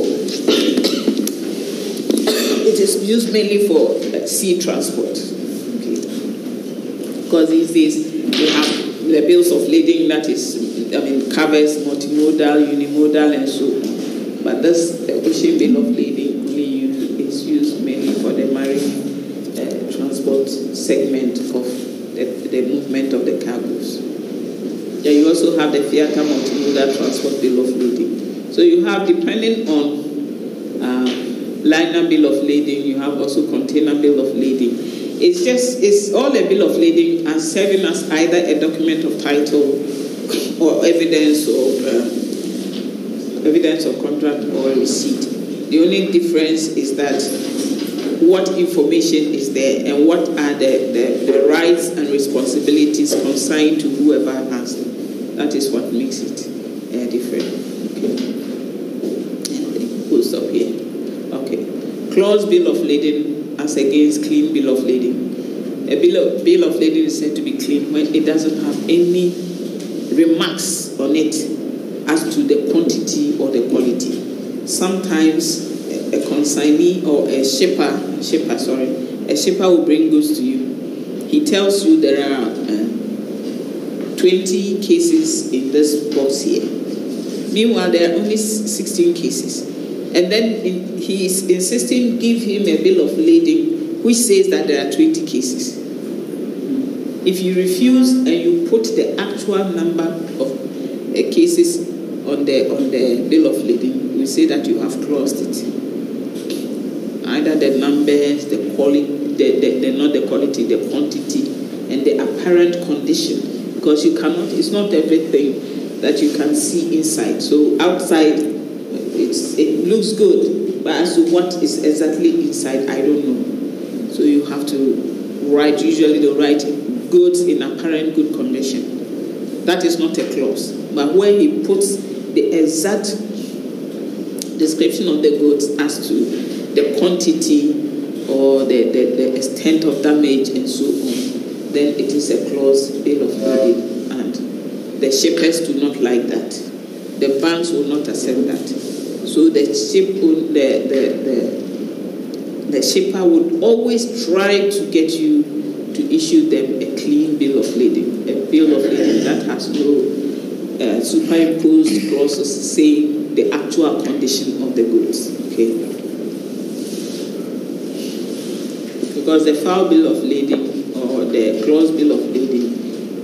for, it is used mainly for sea transport. Okay. Because these days you have the bills of lading that is, covers multimodal, unimodal, and so on. But this ocean bill of lading is used mainly for the marine transport segment of the movement of the cargoes. Yeah, you also have the theater multimodal transport bill of lading. So you have, depending on liner bill of lading, you have also container bill of lading. It's all a bill of lading and serving as either a document of title or evidence of contract or receipt. The only difference is that what information is there and what are the rights and responsibilities consigned to whoever has them. That is what makes it different. Okay. And we'll stop here. Okay. Clause bill of lading as against clean bill of lading. A bill of lading is said to be clean when it doesn't have any remarks on it as to the quantity or the quality. Sometimes a consignee or a shipper will bring goods to you. He tells you there are 20 cases in this box here. Meanwhile, there are only 16 cases. And then he is insisting, give him a bill of lading which says that there are 20 cases. If you refuse and you put the actual number of cases on the bill of lading, we say that you have closed it. Either the numbers, the quality, not the quality, the quantity, and the apparent condition. Because you cannot, it's not everything that you can see inside. So outside, it looks good, but as to what is exactly inside, I don't know. So you have to write, usually they write goods in apparent good condition. That is not a clause. But where he puts the exact description of the goods as to the quantity or the extent of damage and so on, then it is a clause bill of lading. And the shippers do not like that. The banks will not accept that. So the shipper would always try to get you to issue them a clean bill of lading, a bill of lading that has no superimposed clauses saying the actual condition of the goods. Okay. Because the foul bill of lading or the clause bill of lading,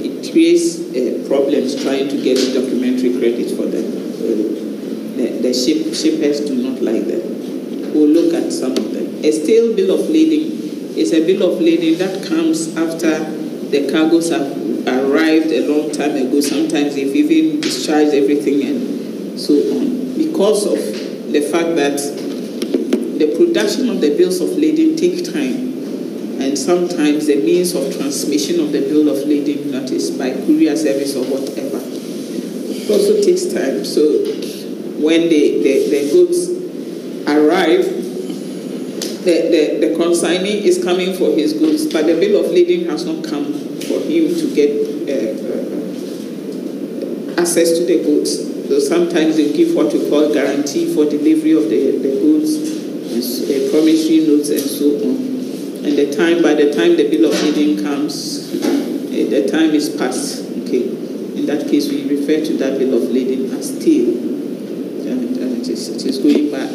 it creates problems trying to get documentary credit for them. The shippers do not like them. We'll look at some of them. A stale bill of lading is a bill of lading that comes after the cargoes have arrived a long time ago. Sometimes they've even discharged everything and so on. Because of the fact that the production of the bills of lading takes time, and sometimes the means of transmission of the bill of lading, that is by courier service or whatever, it also takes time. So when the goods arrive, the consignee is coming for his goods, but the bill of lading has not come for him to get access to the goods. So sometimes they give what we call guarantee for delivery of the goods, promissory notes and so on. And by the time the bill of lading comes, the time is past. Okay, in that case we refer to that bill of lading as stale, and it is going back.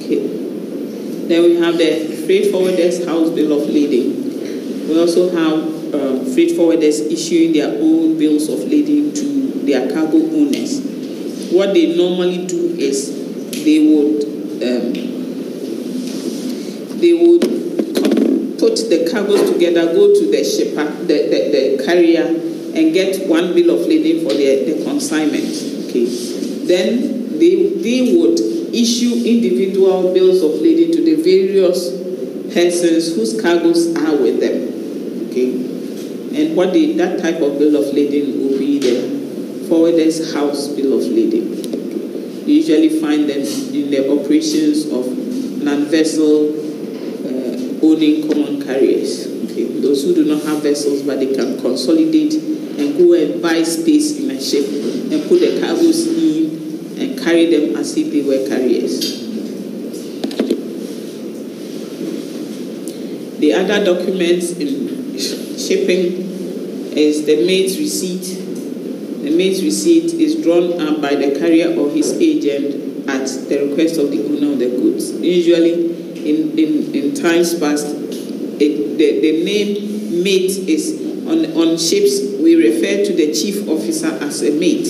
Okay. Then we have the freight forwarders house bill of lading. We also have freight forwarders issuing their own bills of lading to their cargo owners. What they normally do is they would put the cargoes together, go to the shipper, the carrier, and get one bill of lading for the consignment. Okay. Then they would issue individual bills of lading to the various persons whose cargoes are with them. Okay. And that type of bill of lading will be the forwarder's house bill of lading. You usually find them in the operations of non-vessel owning common carriers. Okay. Those who do not have vessels, but they can consolidate and go and buy space in a ship and put carry them as if they were carriers. The other documents in shipping is the mate's receipt. The mate's receipt is drawn up by the carrier or his agent at the request of the owner of the goods. Usually, in times past, the name mate is on ships. We refer to the chief officer as a mate.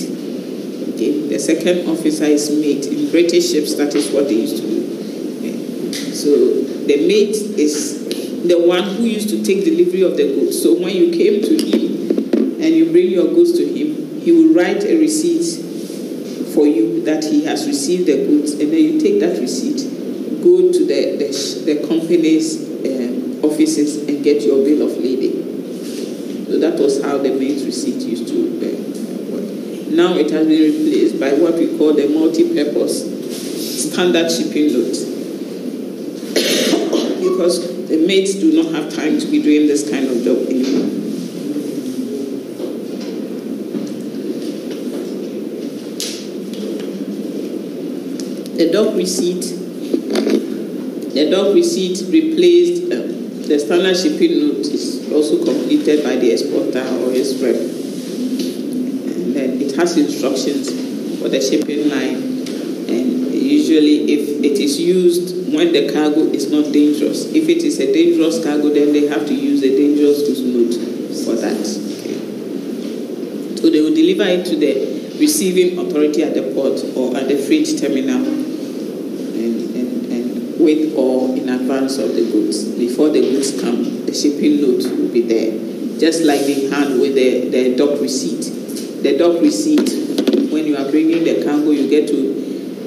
Okay, the second officer is mate. In British ships, that is what they used to do. Okay. So the mate is the one who used to take delivery of the goods. So when you came to him and you bring your goods to him, he will write a receipt for you that he has received the goods, and then you take that receipt, go to the company's offices and get your bill of lading. So that was how the mate's receipt used to work. Now it has been replaced by what we call the multi-purpose standard shipping note. Because the mates do not have time to be doing this kind of job anymore. The dock receipt replaced the standard shipping note is also completed by the exporter or his rep. And then it has instructions for the shipping line. And usually if it is used when the cargo is not dangerous. If it is a dangerous cargo, then they have to use a dangerous goods note for that. Okay. So they will deliver it to the receiving authority at the port or at the freight terminal and with or in advance of the goods. Before the goods come, the shipping note will be there. Just like they had with the dock receipt. The dock receipt, when you are bringing the cargo, you get to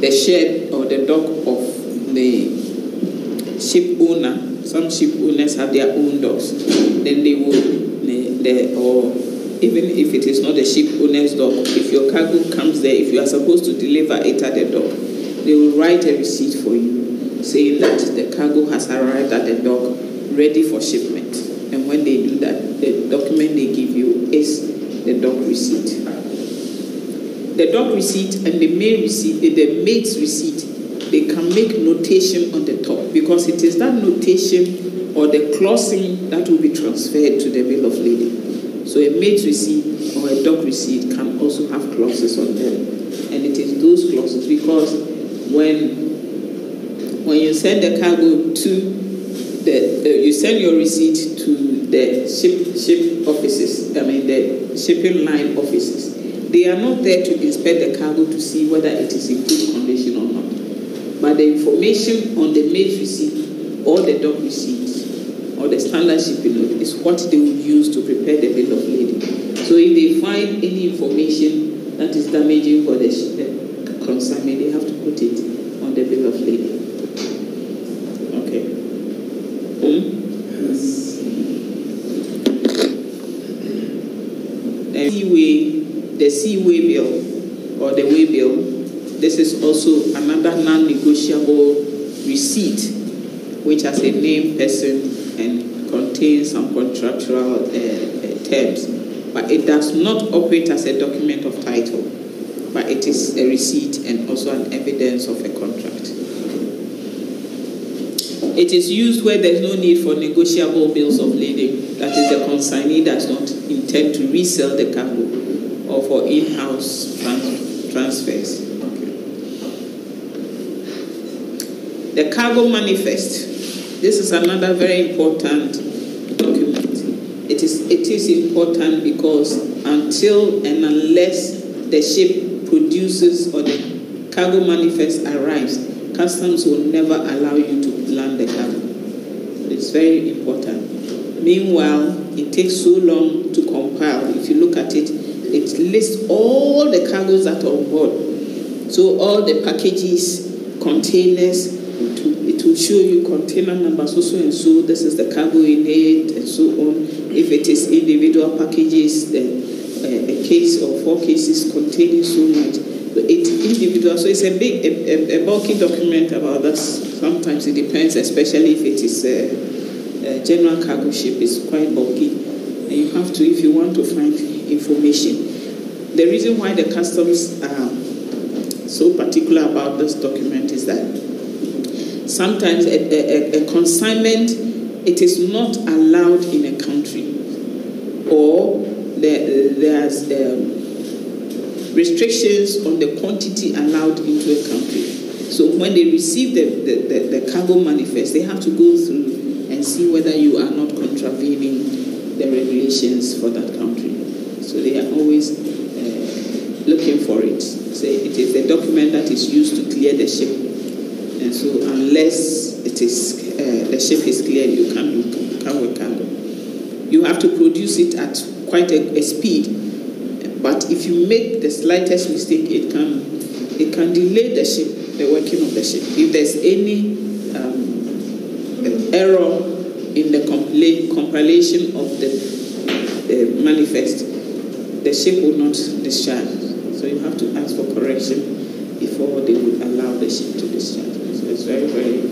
the shed or the dock of the ship owner. Some ship owners have their own docks. Then they will, or even if it is not the ship owner's dock, if your cargo comes there, if you are supposed to deliver it at the dock, they will write a receipt for you saying that the cargo has arrived at the dock ready for shipment. And when they do that, the document they give you is the dock receipt. The dock receipt and the mate's receipt, they can make notation on the top because it is that notation or the clausing that will be transferred to the bill of lading. So a mate's receipt or a dock receipt can also have clauses on them. And it is those clauses because when you send the cargo to you send your receipt to the ship offices, the shipping line offices. They are not there to inspect the cargo to see whether it is in good condition or not. But the information on the mate's receipt or the dock receipt or the standard shipping note is what they will use to prepare the bill of lading. So if they find any information that is damaging for the consignment, they have to put it on the bill of lading. Okay. The seaway bill or the waybill, this is also another non-negotiable receipt which has a named person and contains some contractual terms, but it does not operate as a document of title, but it is a receipt and also an evidence of a contract. It is used where there is no need for negotiable bills of lading, that is, the consignee does not intend to resell the cargo or for in-house transfers. Okay. The cargo manifest. This is another very important document. It is important because until and unless the ship produces or the cargo manifest arrives, customs will never allow you to land the cargo. It's very important. Meanwhile, it takes so long to compile. If you look at it, it lists all the cargoes that are on board. So all the packages, containers, it will show you container number so and so, this is the cargo in it, and so on. If it is individual packages, then a case or 4 cases containing so much. So it's individual. So it's a big, a bulky document about that. Sometimes it depends, especially if it is a general cargo ship, it's quite bulky. And you have to, if you want to find information. The reason why the customs so particular about this document is that sometimes a consignment, it is not allowed in a country, or there's restrictions on the quantity allowed into a country. So when they receive the cargo manifest, they have to go through and see whether you are not contravening the regulations for that country. So they are always looking for it. Say it is the document that is used to clear the ship, and so unless it is the ship is cleared, you can't with cargo. You have to produce it at quite a speed, but if you make the slightest mistake, it can delay the ship, the working of the ship. If there's any error in the compilation of the manifest, the ship will not discharge. So you have to ask for correction before they would allow the ship to discharge. So it's very, very